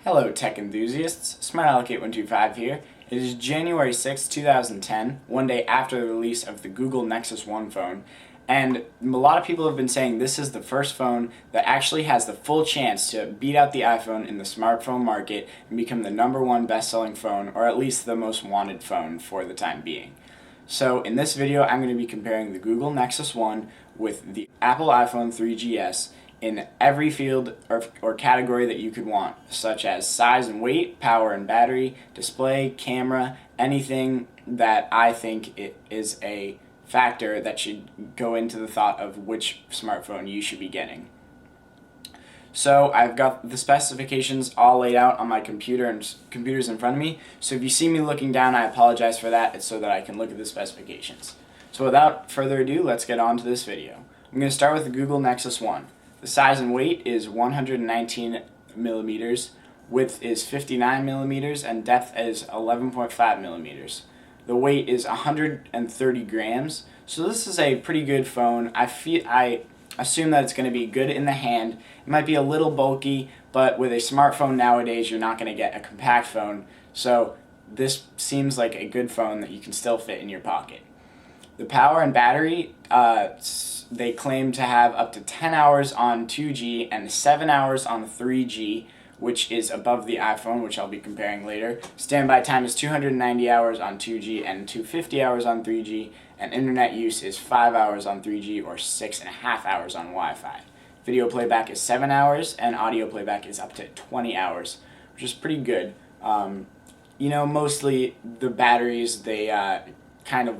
Hello tech enthusiasts, SmartAllocate125 here. It is January 6, 2010, one day after the release of the Google Nexus 1 phone, and a lot of people have been saying this is the first phone that actually has the full chance to beat out the iPhone in the smartphone market and become the #1 best-selling phone, or at least the most wanted phone for the time being. So in this video I'm going to be comparing the Google Nexus 1 with the Apple iPhone 3GS in every field or category that you could want, such as size and weight, power and battery, display, camera, anything that I think it is a factor that should go into the thought of which smartphone you should be getting. So I've got the specifications all laid out on my computers in front of me, so if you see me looking down, I apologize for that. It's so that I can look at the specifications. So without further ado, let's get on to this video. I'm going to start with the Google Nexus 1. The size and weight is 119 millimeters, width is 59 millimeters, and depth is 11.5 millimeters. The weight is 130 grams, so this is a pretty good phone. I assume that it's going to be good in the hand. It might be a little bulky, but with a smartphone nowadays, you're not going to get a compact phone, so this seems like a good phone that you can still fit in your pocket. The power and battery, they claim to have up to 10 hours on 2G and 7 hours on 3G, which is above the iPhone, which I'll be comparing later. Standby time is 290 hours on 2G and 250 hours on 3G, and internet use is 5 hours on 3G or 6.5 hours on Wi-Fi. Video playback is 7 hours, and audio playback is up to 20 hours, which is pretty good. Mostly the batteries, they kind of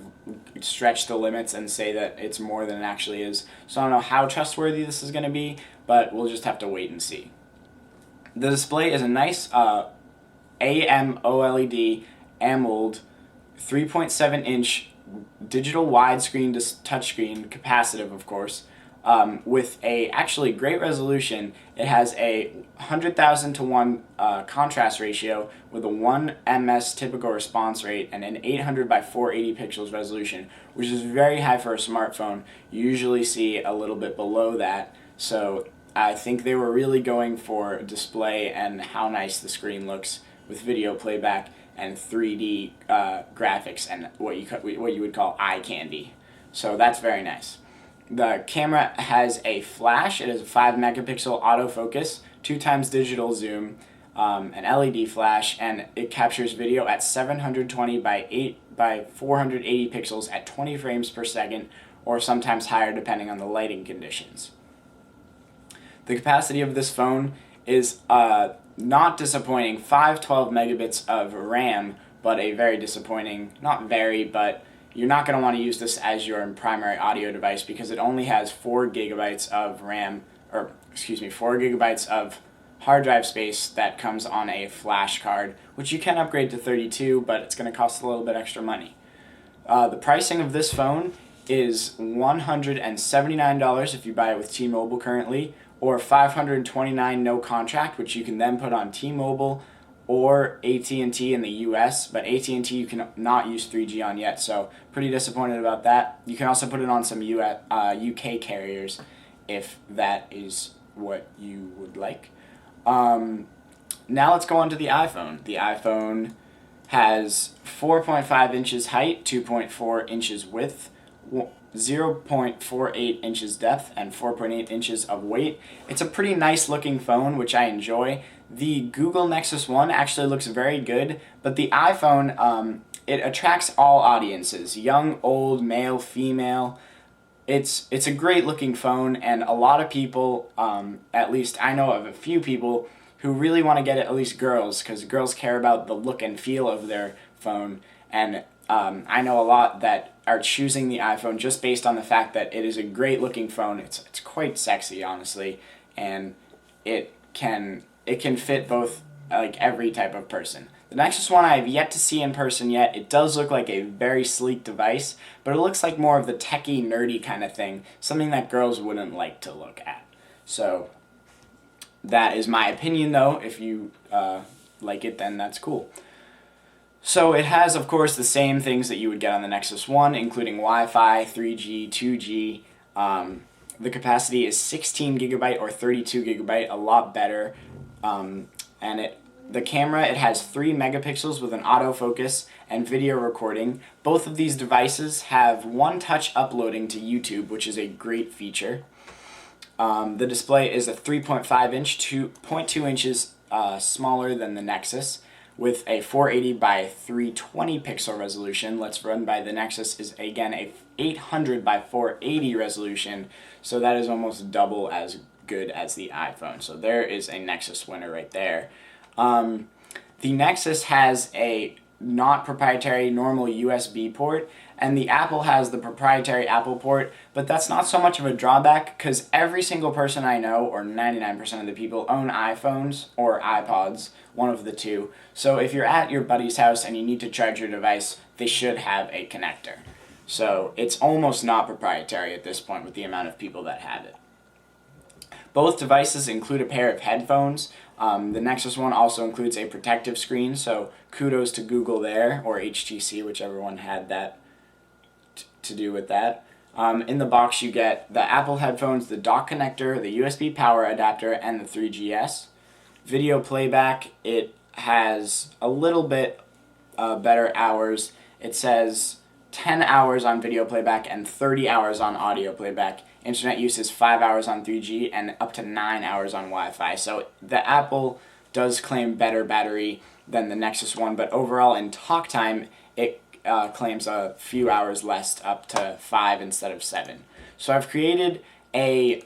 stretch the limits and say that it's more than it actually is. So I don't know how trustworthy this is going to be, but we'll just have to wait and see. The display is a nice AMOLED 3.7-inch digital widescreen touchscreen, capacitive of course, with a actually great resolution. It has a 100,000 to 1 contrast ratio with a 1 ms typical response rate and an 800 by 480 pixels resolution, which is very high for a smartphone. You usually see a little bit below that, so I think they were really going for display and how nice the screen looks with video playback and 3D graphics and what you would call eye candy. So that's very nice. The camera has a flash. It is a 5 megapixel autofocus, 2x digital zoom, an LED flash, and it captures video at 720 by 480 pixels at 20 frames per second, or sometimes higher depending on the lighting conditions. The capacity of this phone is not disappointing, 512 megabits of RAM, but a very disappointing, not very, but you're not going to want to use this as your primary audio device because it only has 4 gigabytes of RAM, 4 gigabytes of hard drive space that comes on a flash card, which you can upgrade to 32, but it's going to cost a little bit extra money. The pricing of this phone is $179 if you buy it with T-Mobile currently, or $529 no contract, which you can then put on T-Mobile or at&t in the US, but at&t you cannot use 3G on yet, so pretty disappointed about that. You can also put it on some UK carriers if that is what you would like. Now let's go on to the iPhone. The iPhone has 4.5 inches height, 2.4 inches width, 0.48 inches depth, and 4.8 inches of weight. It's a pretty nice looking phone, which I enjoy. The Google Nexus 1 actually looks very good, but the iPhone, it attracts all audiences, young, old, male, female. It's a great looking phone, and a lot of people, at least I know of a few people, who really want to get it, at least girls, because girls care about the look and feel of their phone, and I know a lot that are choosing the iPhone just based on the fact that it is a great looking phone. It's quite sexy, honestly, and it can fit both like every type of person. The Nexus 1 I have yet to see in person yet. It does look like a very sleek device, but it looks like more of the techie, nerdy kind of thing, something that girls wouldn't like to look at. So that is my opinion, though. If you like it, then that's cool. So it has, of course, the same things that you would get on the Nexus 1, including Wi-Fi, 3G, 2G. The capacity is 16 gigabyte or 32 gigabyte, a lot better. And it The camera, it has 3 megapixels with an autofocus and video recording. Both of these devices have one-touch uploading to YouTube, which is a great feature. The display is a 3.5 inch, 2.2 inches smaller than the Nexus, with a 480 by 320 pixel resolution. Let's run by the Nexus is again a 800 by 480 resolution, so that is almost double as good as the iPhone. So there is a Nexus winner right there. The Nexus has a not proprietary normal USB port, and the Apple has the proprietary Apple port, but that's not so much of a drawback because every single person I know, or 99% of the people, own iPhones or iPods, one of the two. So if you're at your buddy's house and you need to charge your device, they should have a connector. So it's almost not proprietary at this point with the amount of people that have it. Both devices include a pair of headphones. The Nexus one also includes a protective screen, so kudos to Google there, or HTC, whichever one had that to do with that. In the box you get the Apple headphones, the dock connector, the USB power adapter, and the 3GS. Video playback, it has a little bit better hours. It says 10 hours on video playback and 30 hours on audio playback. Internet use is 5 hours on 3G and up to 9 hours on Wi-Fi. So the Apple does claim better battery than the Nexus one, but overall in talk time, it claims a few hours less, up to 5 instead of 7. So I've created a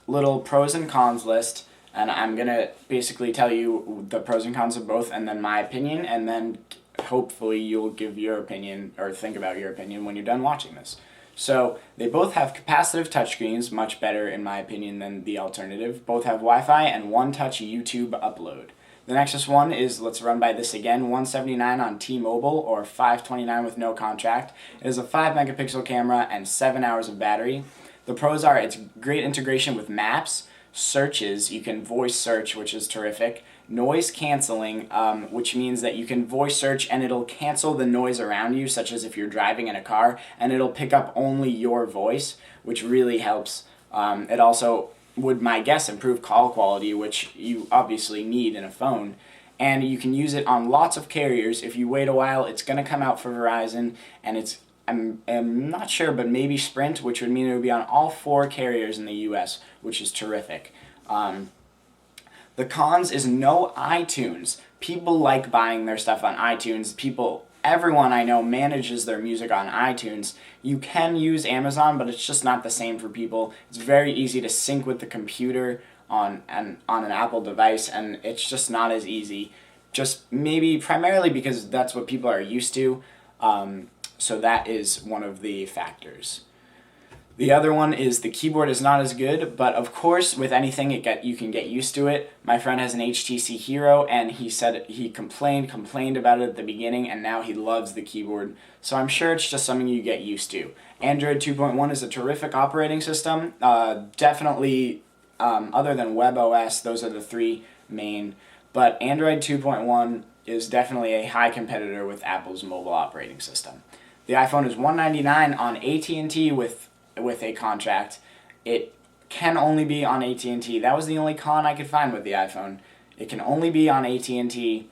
little pros and cons list, and I'm going to basically tell you the pros and cons of both, and then my opinion, and then hopefully you'll give your opinion, or think about your opinion when you're done watching this. So they both have capacitive touchscreens, much better in my opinion than the alternative. Both have Wi-Fi and one-touch YouTube upload. The Nexus one is, let's run by this again, $179 on T-Mobile or $529 with no contract. It is a 5 megapixel camera and 7 hours of battery. The pros are it's great integration with maps, searches, you can voice search, which is terrific, noise canceling, which means that you can voice search and it'll cancel the noise around you, such as if you're driving in a car, and it'll pick up only your voice, which really helps. It also would, my guess, improve call quality, which you obviously need in a phone. And you can use it on lots of carriers. If you wait a while, it's going to come out for Verizon, and I'm not sure, but maybe Sprint, which would mean it would be on all 4 carriers in the US, which is terrific. The cons is no iTunes. People like buying their stuff on iTunes. Everyone I know manages their music on iTunes. You can use Amazon, but it's just not the same for people. It's very easy to sync with the computer on an Apple device, and it's just not as easy. Just maybe primarily because that's what people are used to. So that is one of the factors. The other one is the keyboard is not as good, but of course with anything you can get used to it. My friend has an HTC Hero, and he said he complained about it at the beginning, and now he loves the keyboard. So I'm sure it's just something you get used to. Android 2.1 is a terrific operating system. Definitely, other than WebOS, those are the 3 main. But Android 2.1 is definitely a high competitor with Apple's mobile operating system. The iPhone is $199 on at&t with a contract. It can only be on at&t. That was the only con I could find with the iPhone. It can only be on at&t,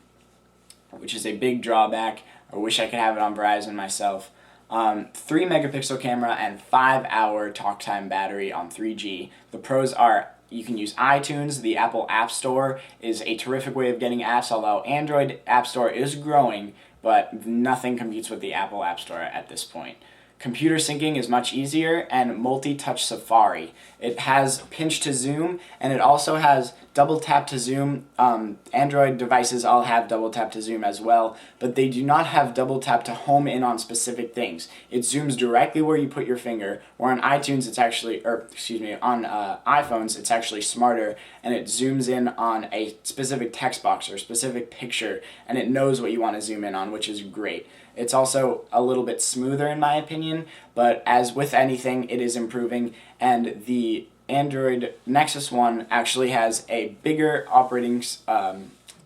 which is a big drawback. I wish I could have it on Verizon myself. 3 megapixel camera and 5 hour talk time battery on 3G. The pros are you can use iTunes. The Apple App Store is a terrific way of getting apps, although Android App Store is growing, but nothing competes with the Apple App Store at this point. Computer syncing is much easier, and multi-touch Safari. It has pinch to zoom, and it also has double tap to zoom. Android devices all have double tap to zoom as well, but they do not have double tap to home in on specific things. It zooms directly where you put your finger, or on iTunes it's actually, on iPhones it's actually smarter, and it zooms in on a specific text box or specific picture, and it knows what you want to zoom in on, which is great. It's also a little bit smoother in my opinion, but as with anything, it is improving, and the Android Nexus one actually has a bigger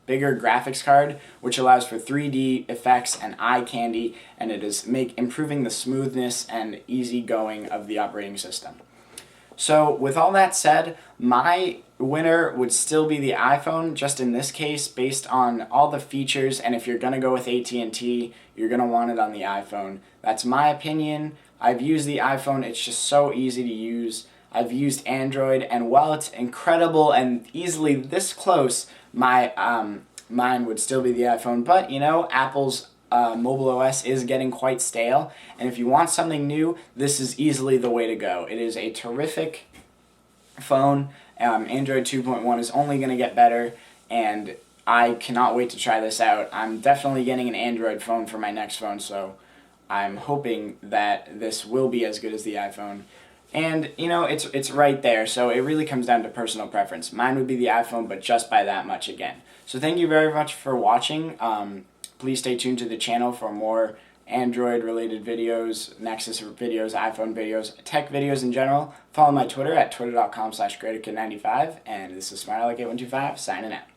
bigger graphics card, which allows for 3D effects and eye candy, and it is improving the smoothness and easygoing of the operating system. So with all that said, my winner would still be the iPhone, just in this case, based on all the features, and if you're going to go with AT&T, you're going to want it on the iPhone. That's my opinion. I've used the iPhone. It's just so easy to use. I've used Android, and while it's incredible and easily this close, mine would still be the iPhone. But, you know, Apple's mobile OS is getting quite stale, and if you want something new, this is easily the way to go. It is a terrific phone. Android 2.1 is only going to get better, and I cannot wait to try this out. I'm definitely getting an Android phone for my next phone, so I'm hoping that this will be as good as the iPhone. And, you know, it's right there, so it really comes down to personal preference. Mine would be the iPhone, but just by that much again. So thank you very much for watching. Please stay tuned to the channel for more Android-related videos, Nexus videos, iPhone videos, tech videos in general. Follow my Twitter at twitter.com/greaterkid95, and this is SmartAleck8125 signing out.